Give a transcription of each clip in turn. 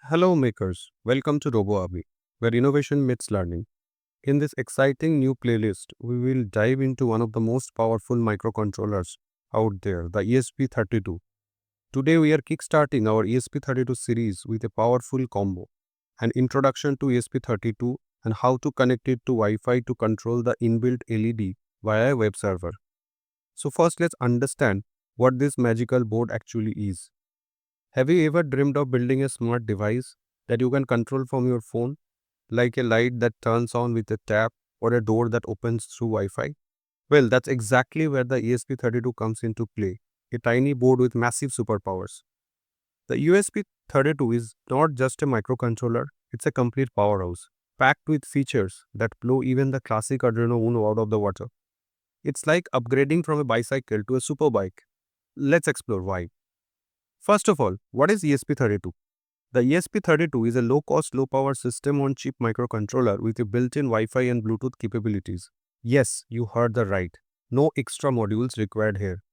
Hello, makers. Welcome to Roboarmy, where innovation meets learning. In this exciting new playlist, we will dive into one of the most powerful microcontrollers out there, the ESP32. Today, we are kickstarting our ESP32 series with a powerful combo, an introduction to ESP32 and how to connect it to Wi-Fi to control the inbuilt LED via a web server. So first, let's understand what this magical board actually is. Have you ever dreamed of building a smart device that you can control from your phone, like a light that turns on with a tap or a door that opens through Wi Fi? Well, that's exactly where the ESP32 comes into play, a tiny board with massive superpowers. The ESP32 is not just a microcontroller, it's a complete powerhouse, packed with features that blow even the classic Arduino Uno out of the water. It's like upgrading from a bicycle to a superbike. Let's explore why. First of all, what is ESP32? The ESP32 is a low-cost, low-power system-on-chip microcontroller with a built-in Wi-Fi and Bluetooth capabilities. Yes, you heard that right. No extra modules required here.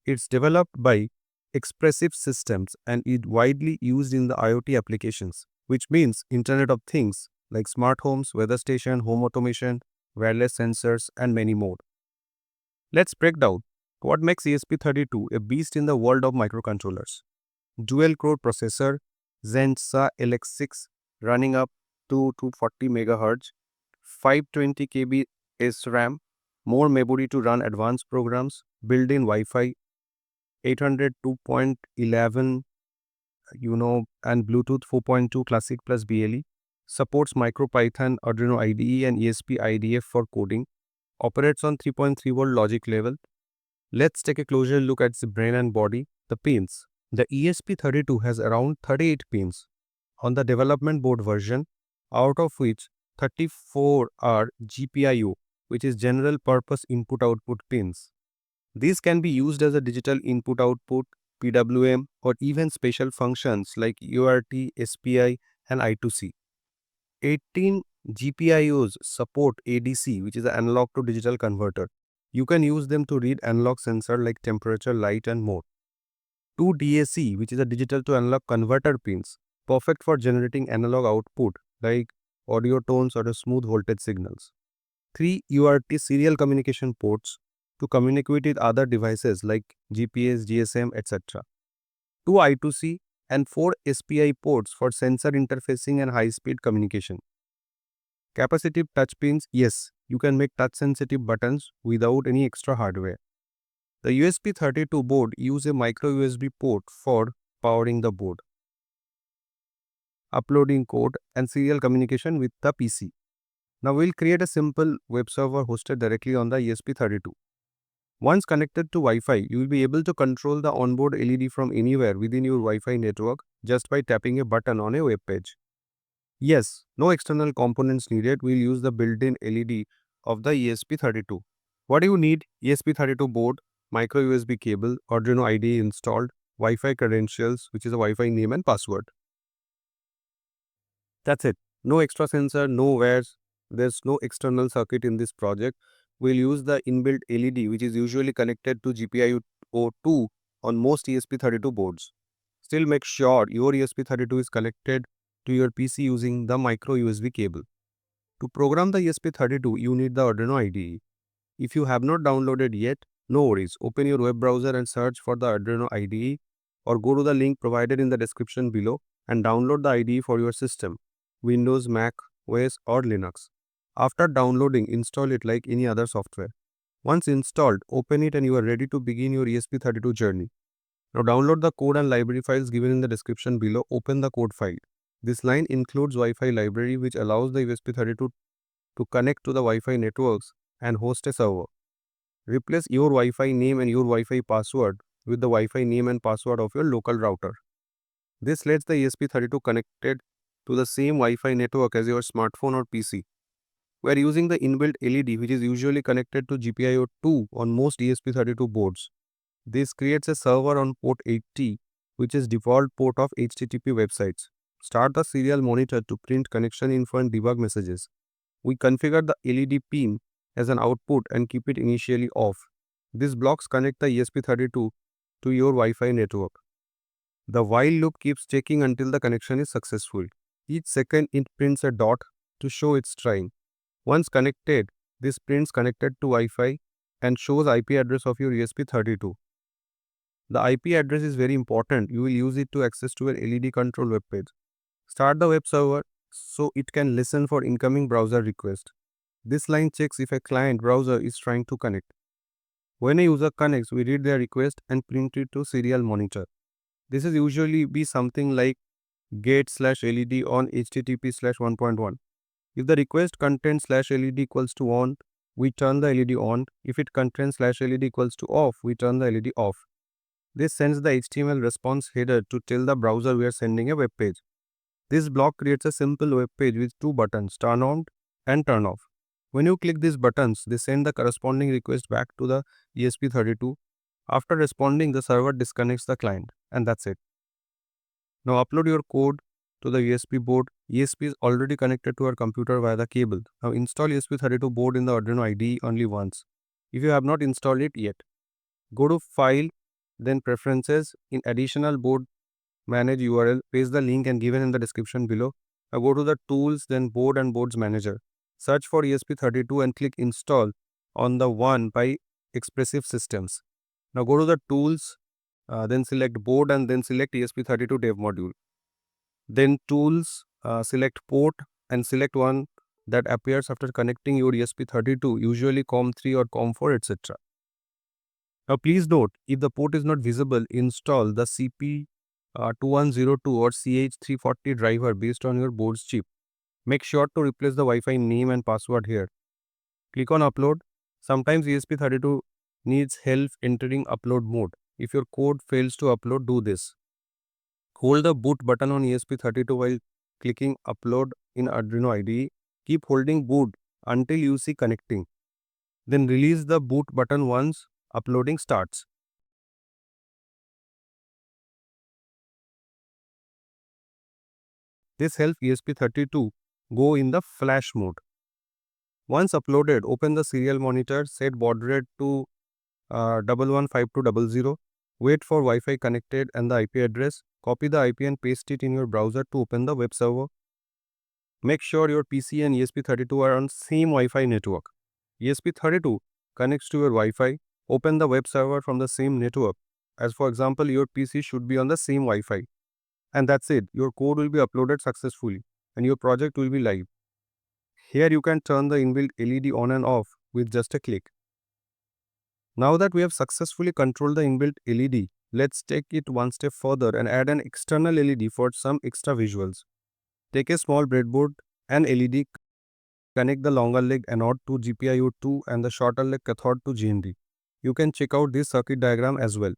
It's developed by Expressive Systems and is widely used in the IoT applications, which means Internet of Things like smart homes, weather station, home automation, wireless sensors, and many more. Let's break down what makes ESP32 a beast in the world of microcontrollers. Dual-core processor, Zensa LX6 running up to 240 MHz, 520 KB SRAM, more memory to run advanced programs, built-in Wi-Fi, 802.11, and Bluetooth 4.2 Classic plus BLE, supports MicroPython, Arduino IDE, and ESP IDF for coding, operates on 3.3 volt logic level. Let's take a closer look at the brain and body, the pins. The ESP32 has around 38 pins on the development board version, out of which 34 are GPIO, which is General Purpose Input-Output pins. These can be used as a digital input-output, PWM, or even special functions like UART, SPI, and I2C. 18 GPIOs support ADC, which is an analog to digital converter. You can use them to read analog sensor like temperature, light, and more. 2 DAC, which is a digital to analog converter pins, perfect for generating analog output like audio tones or a smooth voltage signals. 3 UART serial communication ports to communicate with other devices like GPS, GSM, etc. 2 I2C and 4 SPI ports for sensor interfacing and high-speed communication. Capacitive touch pins, yes, you can make touch-sensitive buttons without any extra hardware. The ESP32 board uses a micro USB port for powering the board, uploading code, and serial communication with the PC. Now we'll create a simple web server hosted directly on the ESP32. Once connected to Wi-Fi, you will be able to control the onboard LED from anywhere within your Wi-Fi network just by tapping a button on a web page. Yes, no external components needed. We'll use the built-in LED of the ESP32. What do you need? ESP32 board, micro USB cable, Arduino IDE installed, Wi-Fi credentials, which is a Wi-Fi name and password. That's it. No extra sensor, no wires. There's no external circuit in this project. We'll use the inbuilt LED, which is usually connected to GPIO2 on most ESP32 boards. Still make sure your ESP32 is connected to your PC using the micro USB cable. To program the ESP32, you need the Arduino IDE. If you have not downloaded yet, no worries. Open your web browser and search for the Arduino IDE, or go to the link provided in the description below and download the IDE for your system, Windows, Mac, OS, or Linux. After downloading, install it like any other software. Once installed, open it and you are ready to begin your ESP32 journey. Now download the code and library files given in the description below. Open the code file. This line includes Wi-Fi library, which allows the ESP32 to connect to the Wi-Fi networks and host a server. Replace your Wi-Fi name and your Wi-Fi password with the Wi-Fi name and password of your local router. This lets the ESP32 connected to the same Wi-Fi network as your smartphone or PC. We are using the inbuilt LED, which is usually connected to GPIO2 on most ESP32 boards. This creates a server on port 80, which is default port of HTTP websites. Start the serial monitor to print connection info and debug messages. We configure the LED pin as an output and keep it initially off. These blocks connect the ESP32 to your Wi-Fi network. The while loop keeps checking until the connection is successful. Each second it prints a dot to show it's trying. Once connected, this prints connected to Wi-Fi and shows IP address of your ESP32. The IP address is very important. You will use it to access to an LED control web page. Start the web server so it can listen for incoming browser request. This line checks if a client browser is trying to connect. When a user connects, we read their request and print it to serial monitor. This is usually be something like get/LED on HTTP/1.1. If the request contains /LED equals to on, we turn the LED on. If it contains /LED equals to off, we turn the LED off. This sends the HTML response header to tell the browser we are sending a web page. This block creates a simple web page with two buttons, turn on and turn off. When you click these buttons, they send the corresponding request back to the ESP32. After responding, the server disconnects the client, and that's it. Now upload your code to the ESP board. ESP is already connected to our computer via the cable. Now install ESP32 board in the Arduino IDE only once. If you have not installed it yet, go to File, then Preferences. In Additional Board Manage URL, paste the link and given in the description below. Now go to the Tools, then Board and Boards Manager. Search for ESP32 and click Install on the one by Expressive Systems. Now go to the Tools, then select Board and then select ESP32 Dev Module. Then Tools, select Port and select one that appears after connecting your ESP32, usually COM3 or COM4, etc. Now please note, if the port is not visible, install the CP2102 or CH340 driver based on your board's chip. Make sure to replace the Wi-Fi name and password here. Click on Upload. Sometimes ESP32 needs help entering upload mode. If your code fails to upload, do this. Hold the boot button on ESP32 while clicking Upload in Arduino IDE. Keep holding boot until you see connecting. Then release the boot button once uploading starts. This helps ESP32 go in the flash mode. Once uploaded, open the serial monitor, set baud rate to 115200. Wait for Wi-Fi connected and the IP address. Copy the IP and paste it in your browser to open the web server. Make sure your PC and ESP32 are on same Wi-Fi network. ESP32 connects to your Wi-Fi. Open the web server from the same network. As for example, your PC should be on the same Wi-Fi. And that's it. Your code will be uploaded successfully and your project will be live. Here you can turn the inbuilt LED on and off with just a click. Now that we have successfully controlled the inbuilt LED, let's take it one step further and add an external LED for some extra visuals. Take a small breadboard and LED, connect the longer leg anode to GPIO2 and the shorter leg cathode to GND. You can check out this circuit diagram as well.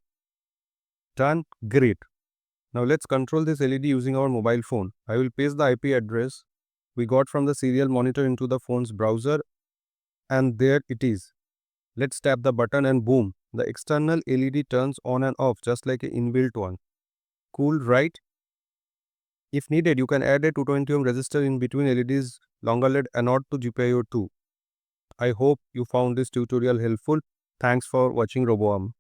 Done? Great. Now let's control this LED using our mobile phone. I will paste the IP address we got from the serial monitor into the phone's browser, and there it is. Let's tap the button and boom, the external LED turns on and off just like an inbuilt one. Cool, right? If needed, you can add a 220 ohm resistor in between LED's longer LED anode to GPIO2. I hope you found this tutorial helpful. Thanks for watching Roboarmy.